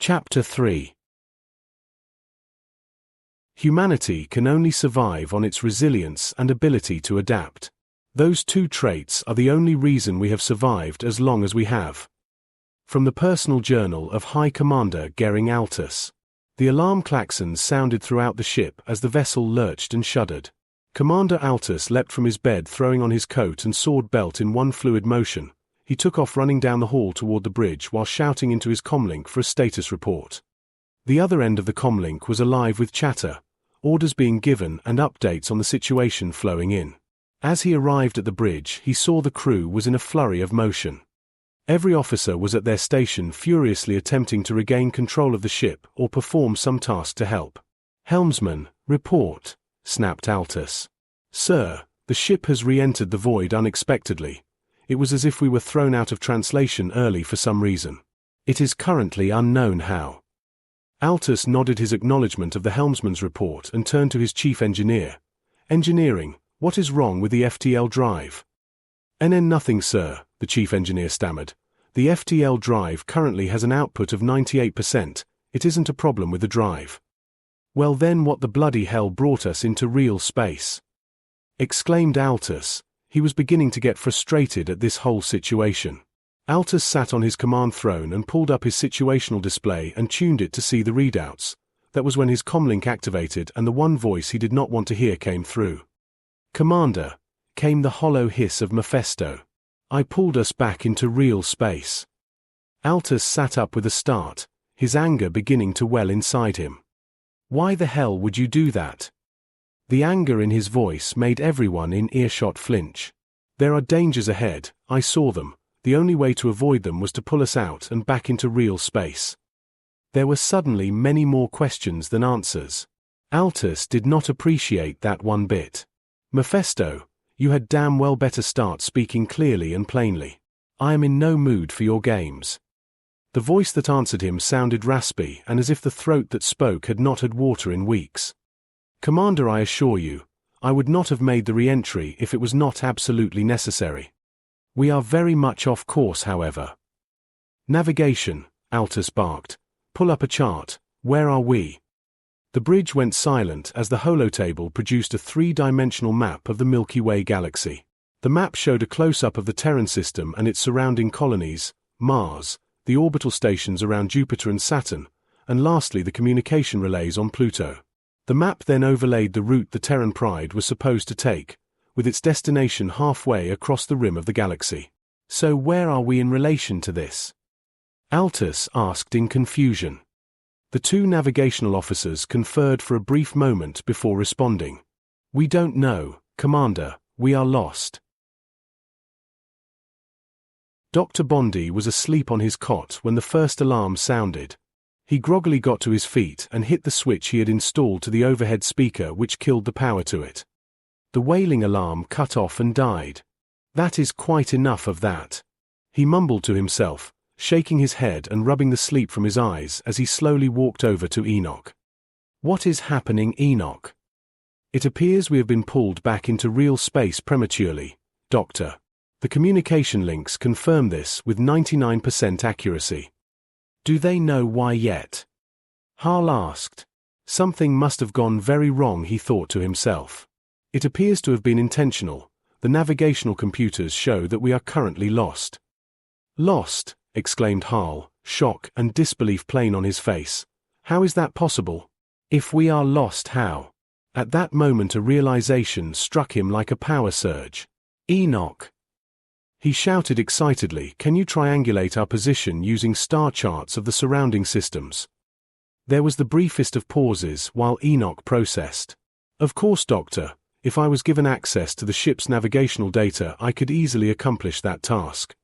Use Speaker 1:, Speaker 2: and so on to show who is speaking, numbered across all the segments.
Speaker 1: Chapter 3. Humanity can only survive on its resilience and ability to adapt. Those two traits are the only reason we have survived as long as we have. From the personal journal of High Commander Gering Altus. The alarm klaxons sounded throughout the ship as the vessel lurched and shuddered. Commander Altus leapt from his bed, throwing on his coat and sword belt in one fluid motion. He took off, running down the hall toward the bridge while shouting into his comlink for a status report. The other end of the comlink was alive with chatter, orders being given and updates on the situation flowing in. As he arrived at the bridge, he saw the crew was in a flurry of motion. Every officer was at their station, furiously attempting to regain control of the ship or perform some task to help. "Helmsman, report," snapped Altus. "Sir, the ship has re-entered the void unexpectedly. It was as if we were thrown out of translation early for some reason. It is currently unknown how." Altus nodded his acknowledgement of the helmsman's report and turned to his chief engineer. "Engineering, what is wrong with the FTL drive?" Nothing, sir," the chief engineer stammered. "The FTL drive currently has an output of 98%. It isn't a problem with the drive." "Well then, what the bloody hell brought us into real space?" exclaimed Altus. He was beginning to get frustrated at this whole situation. Altus sat on his command throne and pulled up his situational display and tuned it to see the readouts. That was when his comlink activated and the one voice he did not want to hear came through. "Commander," came the hollow hiss of Mephisto. "I pulled us back into real space." Altus sat up with a start, his anger beginning to well inside him. "Why the hell would you do that?" The anger in his voice made everyone in earshot flinch. "There are dangers ahead, I saw them. The only way to avoid them was to pull us out and back into real space." There were suddenly many more questions than answers. Altus did not appreciate that one bit. "Mephisto, you had damn well better start speaking clearly and plainly. I am in no mood for your games." The voice that answered him sounded raspy and as if the throat that spoke had not had water in weeks. "Commander, I assure you, I would not have made the re-entry if it was not absolutely necessary. We are very much off course, however." "Navigation," Altus barked. "Pull up a chart. Where are we?" The bridge went silent as the holotable produced a three-dimensional map of the Milky Way galaxy. The map showed a close-up of the Terran system and its surrounding colonies, Mars, the orbital stations around Jupiter and Saturn, and lastly the communication relays on Pluto. The map then overlaid the route the Terran Pride was supposed to take, with its destination halfway across the rim of the galaxy. "So where are we in relation to this?" Altus asked in confusion. The two navigational officers conferred for a brief moment before responding. "We don't know, Commander, we are lost." Dr. Bondi was asleep on his cot when the first alarm sounded. He groggily got to his feet and hit the switch he had installed to the overhead speaker, which killed the power to it. The wailing alarm cut off and died. "That is quite enough of that," he mumbled to himself, shaking his head and rubbing the sleep from his eyes as he slowly walked over to Enoch. "What is happening, Enoch?" "It appears we have been pulled back into real space prematurely, Doctor. The communication links confirm this with 99% accuracy." "Do they know why yet?" Hal asked. Something must have gone very wrong, he thought to himself. "It appears to have been intentional. The navigational computers show that we are currently lost." "Lost?" exclaimed Hal, shock and disbelief plain on his face. "How is that possible? If we are lost, how?" At that moment a realization struck him like a power surge. "Enoch!" he shouted excitedly, "can you triangulate our position using star charts of the surrounding systems?" There was the briefest of pauses while Enoch processed. "Of course, Doctor. If I was given access to the ship's navigational data, I could easily accomplish that task."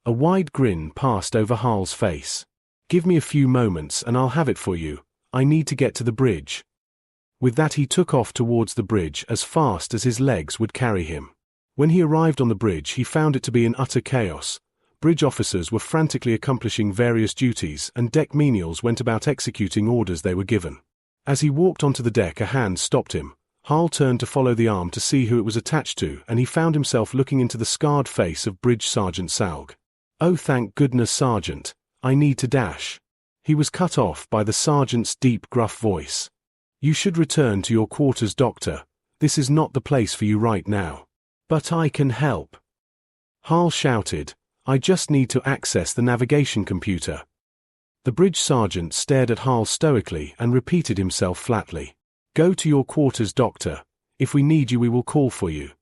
Speaker 1: A wide grin passed over Hal's face. "Give me a few moments and I'll have it for you. I need to get to the bridge." With that he took off towards the bridge as fast as his legs would carry him. When he arrived on the bridge, he found it to be in utter chaos. Bridge officers were frantically accomplishing various duties and deck menials went about executing orders they were given. As he walked onto the deck, a hand stopped him. Hal turned to follow the arm to see who it was attached to, and he found himself looking into the scarred face of Bridge Sergeant Saug. "Oh, thank goodness, Sergeant. I need to dash." He was cut off by the sergeant's deep, gruff voice. "You should return to your quarters, Doctor. This is not the place for you right now." "But I can help," Hal shouted. "I just need to access the navigation computer." The bridge sergeant stared at Hal stoically and repeated himself flatly. "Go to your quarters, Doctor. If we need you, we will call for you."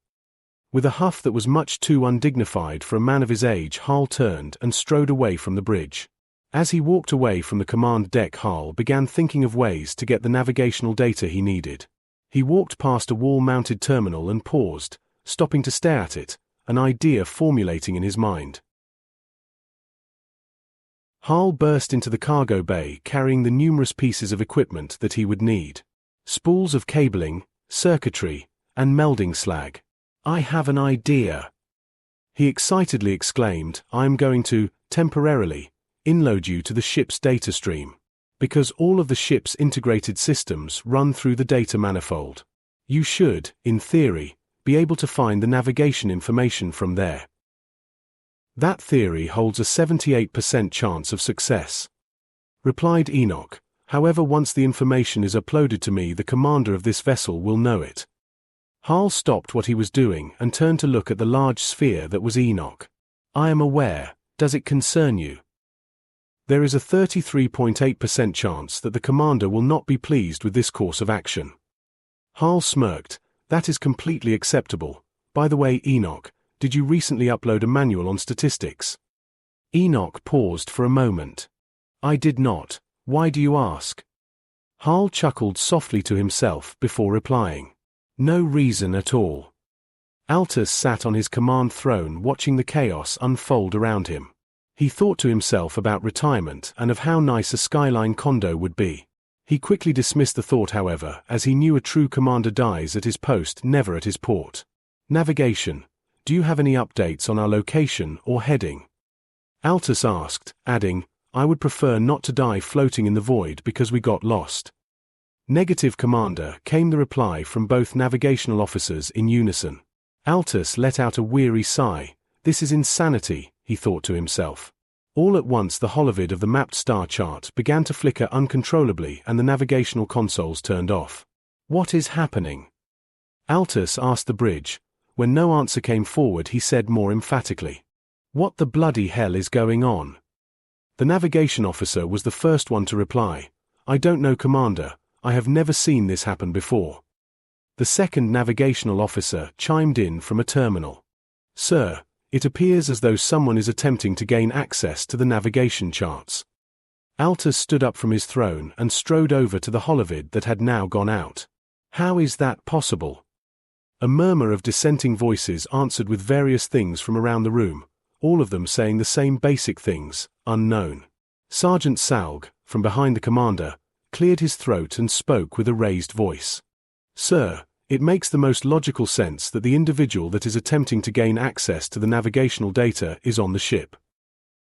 Speaker 1: With a huff that was much too undignified for a man of his age, Hal turned and strode away from the bridge. As he walked away from the command deck, Hal began thinking of ways to get the navigational data he needed. He walked past a wall-mounted terminal and paused, stopping to stare at it, an idea formulating in his mind. Hal burst into the cargo bay carrying the numerous pieces of equipment that he would need. Spools of cabling, circuitry, and melding slag. "I have an idea," he excitedly exclaimed. "I'm going to, temporarily, inload you to the ship's data stream. Because all of the ship's integrated systems run through the data manifold. You should, in theory, be able to find the navigation information from there. That theory holds a 78% chance of success," replied Enoch. "However, once the information is uploaded to me, the commander of this vessel will know it." Hal stopped what he was doing and turned to look at the large sphere that was Enoch. "I am aware. Does it concern you?" "There is a 33.8% chance that the commander will not be pleased with this course of action." Hal smirked. "That is completely acceptable. By the way, Enoch, did you recently upload a manual on statistics?" Enoch paused for a moment. "I did not. Why do you ask?" Hal chuckled softly to himself before replying. "No reason at all." Altus sat on his command throne watching the chaos unfold around him. He thought to himself about retirement and of how nice a skyline condo would be. He quickly dismissed the thought, however, as he knew a true commander dies at his post, never at his port. "Navigation. Do you have any updates on our location or heading?" Altus asked, adding, "I would prefer not to die floating in the void because we got lost." "Negative, Commander," came the reply from both navigational officers in unison. Altus let out a weary sigh. "This is insanity," he thought to himself. All at once the holovid of the mapped star chart began to flicker uncontrollably and the navigational consoles turned off. "What is happening?" Altus asked the bridge. When no answer came forward, he said more emphatically, "What the bloody hell is going on?" The navigation officer was the first one to reply. "I don't know, Commander. I have never seen this happen before." The second navigational officer chimed in from a terminal. "Sir, it appears as though someone is attempting to gain access to the navigation charts." Altus stood up from his throne and strode over to the holovid that had now gone out. "How is that possible?" A murmur of dissenting voices answered with various things from around the room, all of them saying the same basic things: unknown. Sergeant Saug, from behind the commander, cleared his throat and spoke with a raised voice. "Sir, it makes the most logical sense that the individual that is attempting to gain access to the navigational data is on the ship."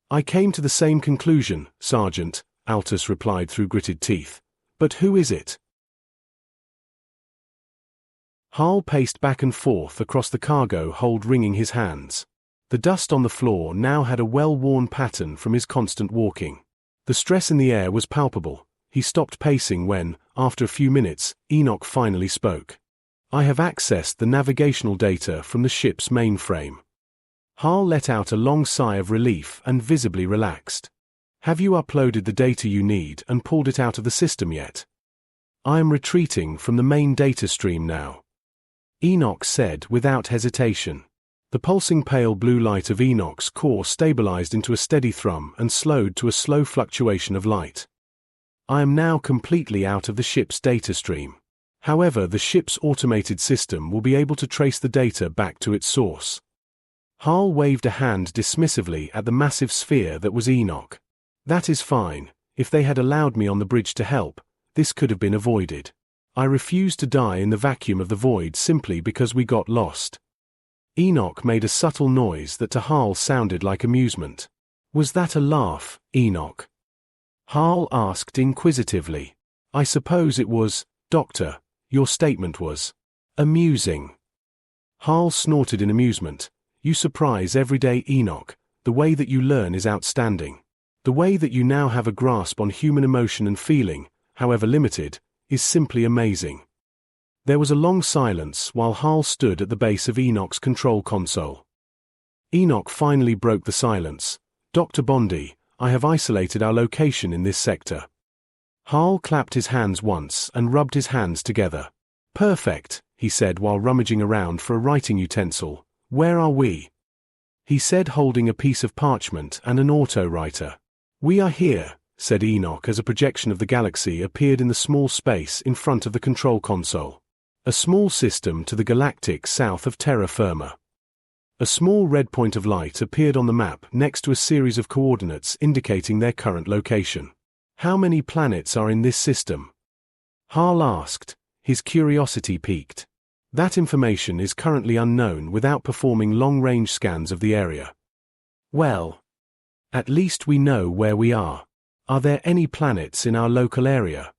Speaker 1: "I came to the same conclusion, Sergeant," Altus replied through gritted teeth. "But who is it?" Hal paced back and forth across the cargo hold, wringing his hands. The dust on the floor now had a well-worn pattern from his constant walking. The stress in the air was palpable. He stopped pacing when, after a few minutes, Enoch finally spoke. "I have accessed the navigational data from the ship's mainframe." Hal let out a long sigh of relief and visibly relaxed. "Have you uploaded the data you need and pulled it out of the system yet?" "I am retreating from the main data stream now," Enoch said without hesitation. The pulsing pale blue light of Enoch's core stabilized into a steady thrum and slowed to a slow fluctuation of light. "I am now completely out of the ship's data stream. However, the ship's automated system will be able to trace the data back to its source." Hal waved a hand dismissively at the massive sphere that was Enoch. "That is fine. If they had allowed me on the bridge to help, this could have been avoided. I refuse to die in the vacuum of the void simply because we got lost." Enoch made a subtle noise that to Hal sounded like amusement. "Was that a laugh, Enoch?" Hal asked inquisitively. "I suppose it was, Doctor. Your statement was amusing." Hal snorted in amusement. "You surprise every day, Enoch. The way that you learn is outstanding. The way that you now have a grasp on human emotion and feeling, however limited, is simply amazing." There was a long silence while Hal stood at the base of Enoch's control console. Enoch finally broke the silence. "Dr. Bondi, I have isolated our location in this sector." Hal clapped his hands once and rubbed his hands together. "Perfect," he said while rummaging around for a writing utensil. "Where are we?" he said, holding a piece of parchment and an auto-writer. "We are here," said Enoch as a projection of the galaxy appeared in the small space in front of the control console. "A small system to the galactic south of terra firma." A small red point of light appeared on the map next to a series of coordinates indicating their current location. "How many planets are in this system?" Hal asked, his curiosity piqued. "That information is currently unknown without performing long-range scans of the area." "Well, at least we know where we are. Are there any planets in our local area?"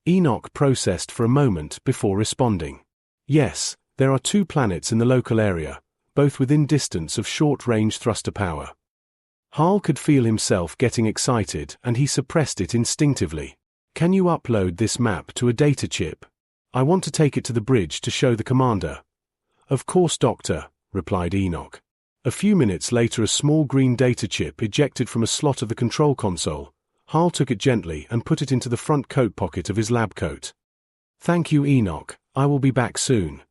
Speaker 1: Enoch processed for a moment before responding. "Yes, there are 2 planets in the local area, both within distance of short-range thruster power." Hal could feel himself getting excited and he suppressed it instinctively. "Can you upload this map to a data chip? I want to take it to the bridge to show the commander." "Of course, Doctor," replied Enoch. A few minutes later, a small green data chip ejected from a slot of the control console. Hal took it gently and put it into the front coat pocket of his lab coat. "Thank you, Enoch. I will be back soon."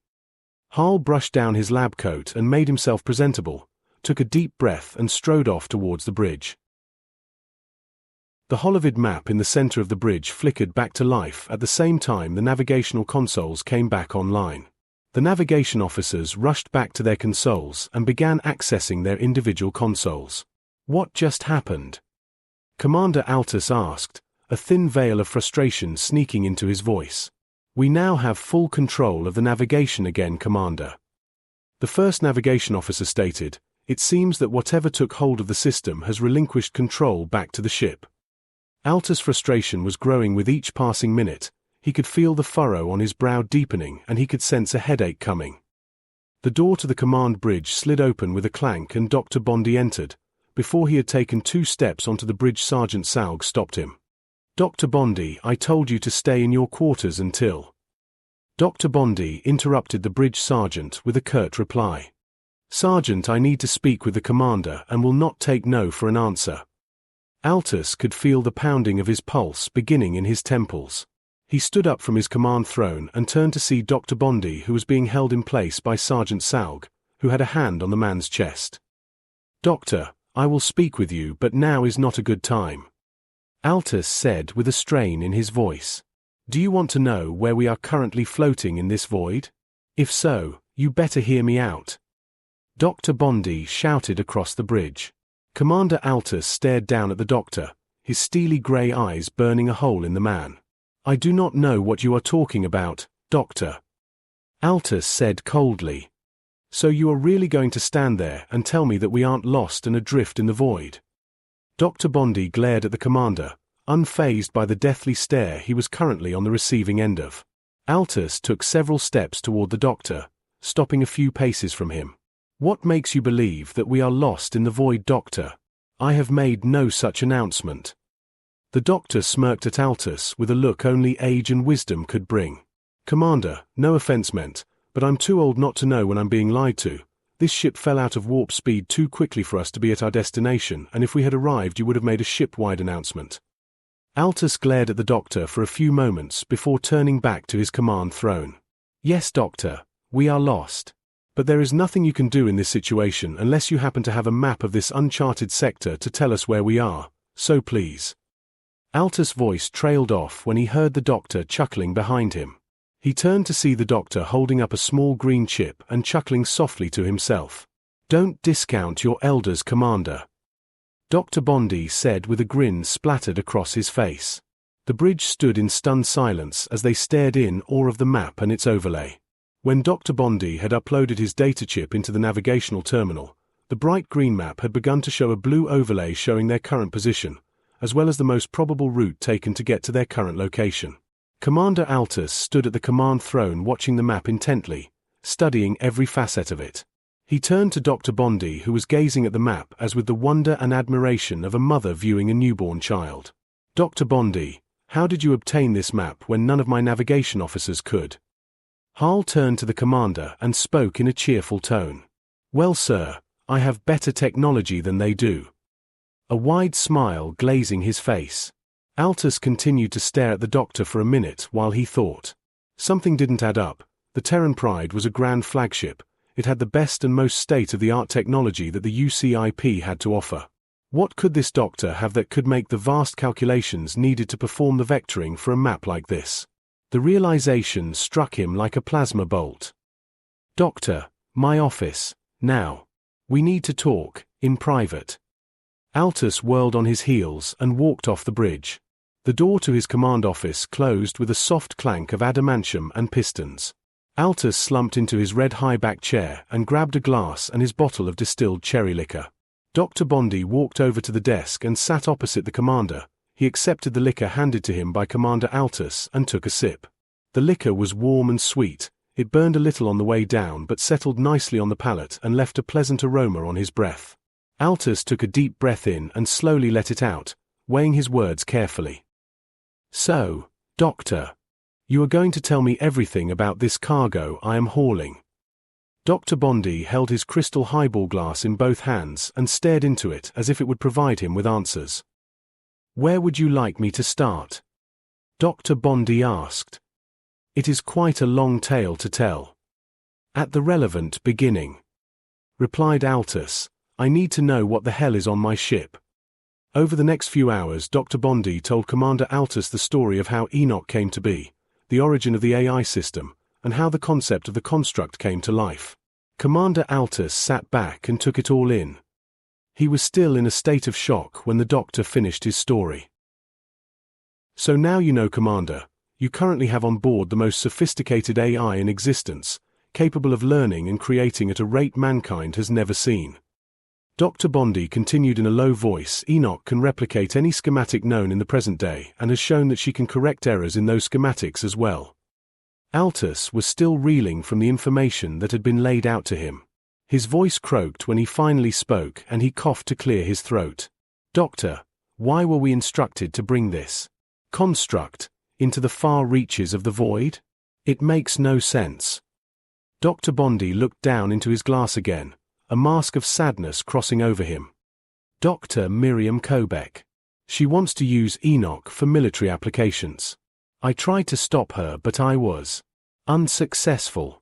Speaker 1: Hal brushed down his lab coat and made himself presentable, took a deep breath and strode off towards the bridge. The holovid map in the center of the bridge flickered back to life at the same time the navigational consoles came back online. The navigation officers rushed back to their consoles and began accessing their individual consoles. "What just happened?" Commander Altus asked, a thin veil of frustration sneaking into his voice. "We now have full control of the navigation again, Commander." The first navigation officer stated, "It seems that whatever took hold of the system has relinquished control back to the ship." Altus' frustration was growing with each passing minute. He could feel the furrow on his brow deepening and he could sense a headache coming. The door to the command bridge slid open with a clank and Dr. Bondi entered. Before he had taken 2 steps onto the bridge, Sergeant Saug stopped him. "Dr. Bondi, I told you to stay in your quarters until—" Dr. Bondi interrupted the bridge sergeant with a curt reply. "Sergeant, I need to speak with the commander and will not take no for an answer." Altus could feel the pounding of his pulse beginning in his temples. He stood up from his command throne and turned to see Dr. Bondi, who was being held in place by Sergeant Saug, who had a hand on the man's chest. "Doctor, I will speak with you, but now is not a good time," Altus said with a strain in his voice. "Do you want to know where we are currently floating in this void? If so, you better hear me out." Dr. Bondi shouted across the bridge. Commander Altus stared down at the doctor, his steely grey eyes burning a hole in the man. "I do not know what you are talking about, Doctor," Altus said coldly. "So you are really going to stand there and tell me that we aren't lost and adrift in the void?" Dr. Bondi glared at the commander, unfazed by the deathly stare he was currently on the receiving end of. Altus took several steps toward the doctor, stopping a few paces from him. "What makes you believe that we are lost in the void, Doctor? I have made no such announcement." The doctor smirked at Altus with a look only age and wisdom could bring. "Commander, no offense meant, but I'm too old not to know when I'm being lied to. This ship fell out of warp speed too quickly for us to be at our destination, and if we had arrived you would have made a ship-wide announcement." Altus glared at the doctor for a few moments before turning back to his command throne. "Yes, Doctor, we are lost. But there is nothing you can do in this situation unless you happen to have a map of this uncharted sector to tell us where we are, so please." Altus' voice trailed off when he heard the doctor chuckling behind him. He turned to see the doctor holding up a small green chip and chuckling softly to himself. "Don't discount your elders, Commander," Dr. Bondi said with a grin splattered across his face. The bridge stood in stunned silence as they stared in awe of the map and its overlay. When Dr. Bondi had uploaded his data chip into the navigational terminal, the bright green map had begun to show a blue overlay showing their current position, as well as the most probable route taken to get to their current location. Commander Altus stood at the command throne watching the map intently, studying every facet of it. He turned to Dr. Bondi, who was gazing at the map as with the wonder and admiration of a mother viewing a newborn child. Dr. Bondi, how did you obtain this map when none of my navigation officers could? Hal turned to the commander and spoke in a cheerful tone. Well, sir, I have better technology than they do. A wide smile glazing his face. Altus continued to stare at the doctor for a minute while he thought. Something didn't add up. The Terran Pride was a grand flagship. It had the best and most state-of-the-art technology that the UCIP had to offer. What could this doctor have that could make the vast calculations needed to perform the vectoring for a map like this? The realization struck him like a plasma bolt. Doctor, my office, now. We need to talk, in private. Altus whirled on his heels and walked off the bridge. The door to his command office closed with a soft clank of adamantium and pistons. Altus slumped into his red high-back chair and grabbed a glass and his bottle of distilled cherry liquor. Dr. Bondi walked over to the desk and sat opposite the commander. He accepted the liquor handed to him by Commander Altus and took a sip. The liquor was warm and sweet. It burned a little on the way down but settled nicely on the palate and left a pleasant aroma on his breath. Altus took a deep breath in and slowly let it out, weighing his words carefully. So, Doctor, you are going to tell me everything about this cargo I am hauling. Dr. Bondi held his crystal highball glass in both hands and stared into it as if it would provide him with answers. Where would you like me to start? Dr. Bondi asked. It is quite a long tale to tell. At the relevant beginning, replied Altus, I need to know what the hell is on my ship. Over the next few hours, Dr. Bondi told Commander Altus the story of how Enoch came to be, the origin of the AI system, and how the concept of the construct came to life. Commander Altus sat back and took it all in. He was still in a state of shock when the doctor finished his story. So now you know, Commander, you currently have on board the most sophisticated AI in existence, capable of learning and creating at a rate mankind has never seen. Dr. Bondi continued in a low voice. Enoch can replicate any schematic known in the present day and has shown that she can correct errors in those schematics as well. Altus was still reeling from the information that had been laid out to him. His voice croaked when he finally spoke and he coughed to clear his throat. Doctor, why were we instructed to bring this construct into the far reaches of the void? It makes no sense. Dr. Bondi looked down into his glass again, a mask of sadness crossing over him. Dr. Miriam Kobek. She wants to use Enoch for military applications. I tried to stop her but I was unsuccessful.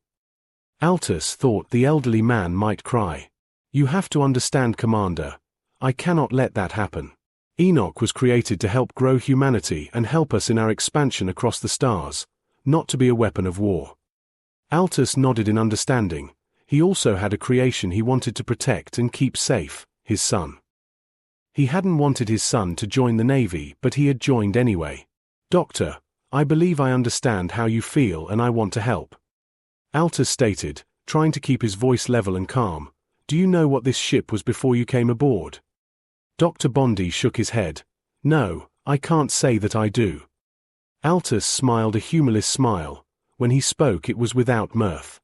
Speaker 1: Altus thought the elderly man might cry. You have to understand, Commander. I cannot let that happen. Enoch was created to help grow humanity and help us in our expansion across the stars, not to be a weapon of war. Altus nodded in understanding. He also had a creation he wanted to protect and keep safe, his son. He hadn't wanted his son to join the Navy, but he had joined anyway. Doctor, I believe I understand how you feel and I want to help. Altus stated, trying to keep his voice level and calm. Do you know what this ship was before you came aboard? Dr. Bondi shook his head. No, I can't say that I do. Altus smiled a humorless smile. When he spoke it was without mirth.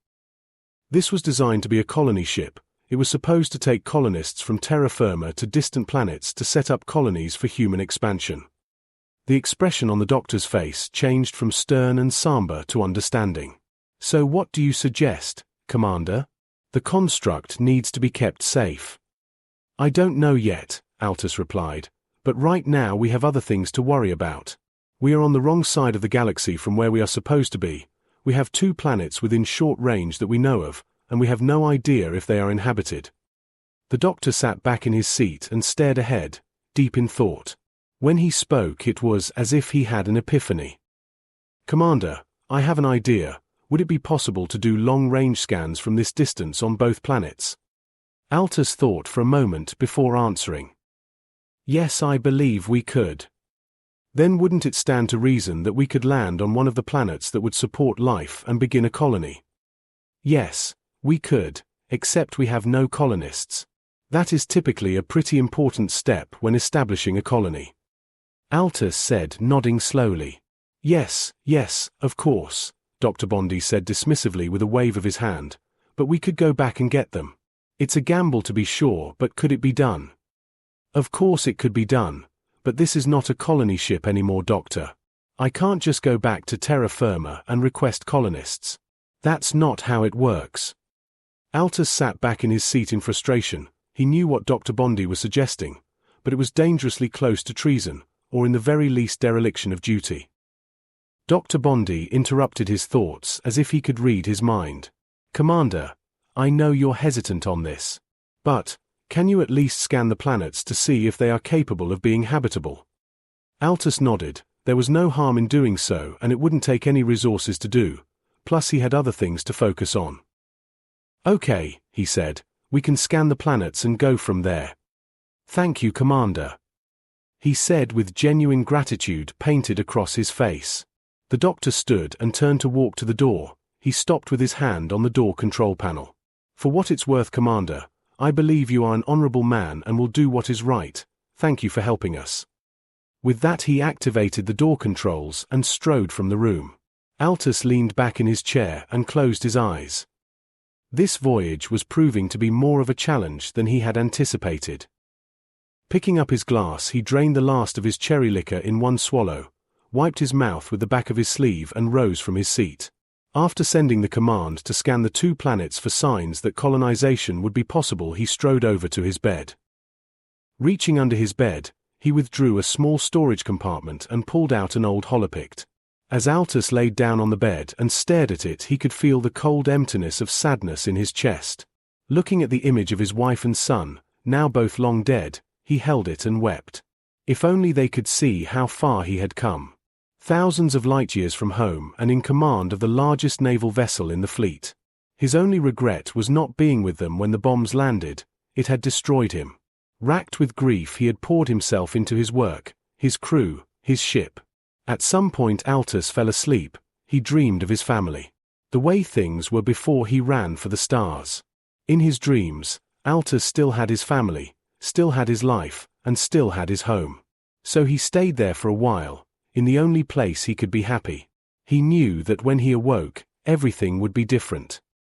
Speaker 1: This was designed to be a colony ship. It was supposed to take colonists from terra firma to distant planets to set up colonies for human expansion. The expression on the doctor's face changed from stern and somber to understanding. So what do you suggest, Commander? The construct needs to be kept safe. I don't know yet, Altus replied, but right now we have other things to worry about. We are on the wrong side of the galaxy from where we are supposed to be. We have 2 planets within short range that we know of, and we have no idea if they are inhabited. The doctor sat back in his seat and stared ahead, deep in thought. When he spoke it was as if he had an epiphany. Commander, I have an idea. Would it be possible to do long-range scans from this distance on both planets? Altus thought for a moment before answering. Yes, I believe we could. Then wouldn't it stand to reason that we could land on one of the planets that would support life and begin a colony? Yes, we could, except we have no colonists. That is typically a pretty important step when establishing a colony. Altus said, nodding slowly. Yes, of course, Dr. Bondi said dismissively with a wave of his hand, but we could go back and get them. It's a gamble to be sure, but could it be done? Of course it could be done, but this is not a colony ship anymore, Doctor. I can't just go back to terra firma and request colonists. That's not how it works. Altus sat back in his seat in frustration. He knew what Dr. Bondi was suggesting, but it was dangerously close to treason, or in the very least dereliction of duty. Dr. Bondi interrupted his thoughts as if he could read his mind. Commander, I know you're hesitant on this. But, can you at least scan the planets to see if they are capable of being habitable? Altus nodded. There was no harm in doing so, and it wouldn't take any resources to do, plus he had other things to focus on. Okay, he said, we can scan the planets and go from there. Thank you, Commander, he said with genuine gratitude painted across his face. The doctor stood and turned to walk to the door. He stopped with his hand on the door control panel. For what it's worth, Commander, I believe you are an honorable man and will do what is right. Thank you for helping us. With that he activated the door controls and strode from the room. Altus leaned back in his chair and closed his eyes. This voyage was proving to be more of a challenge than he had anticipated. Picking up his glass, he drained the last of his cherry liquor in one swallow, wiped his mouth with the back of his sleeve and rose from his seat. After sending the command to scan the 2 planets for signs that colonization would be possible, he strode over to his bed. Reaching under his bed, he withdrew a small storage compartment and pulled out an old holopict. As Altus laid down on the bed and stared at it, he could feel the cold emptiness of sadness in his chest. Looking at the image of his wife and son, now both long dead, he held it and wept. If only they could see how far he had come. Thousands of light years from home and in command of the largest naval vessel in the fleet. His only regret was not being with them when the bombs landed. It had destroyed him. Racked with grief, he had poured himself into his work, his crew, his ship. At some point Altus fell asleep. He dreamed of his family. The way things were before he ran for the stars. In his dreams, Altus still had his family, still had his life, and still had his home. So he stayed there for a while, in the only place he could be happy. He knew that when he awoke, everything would be different.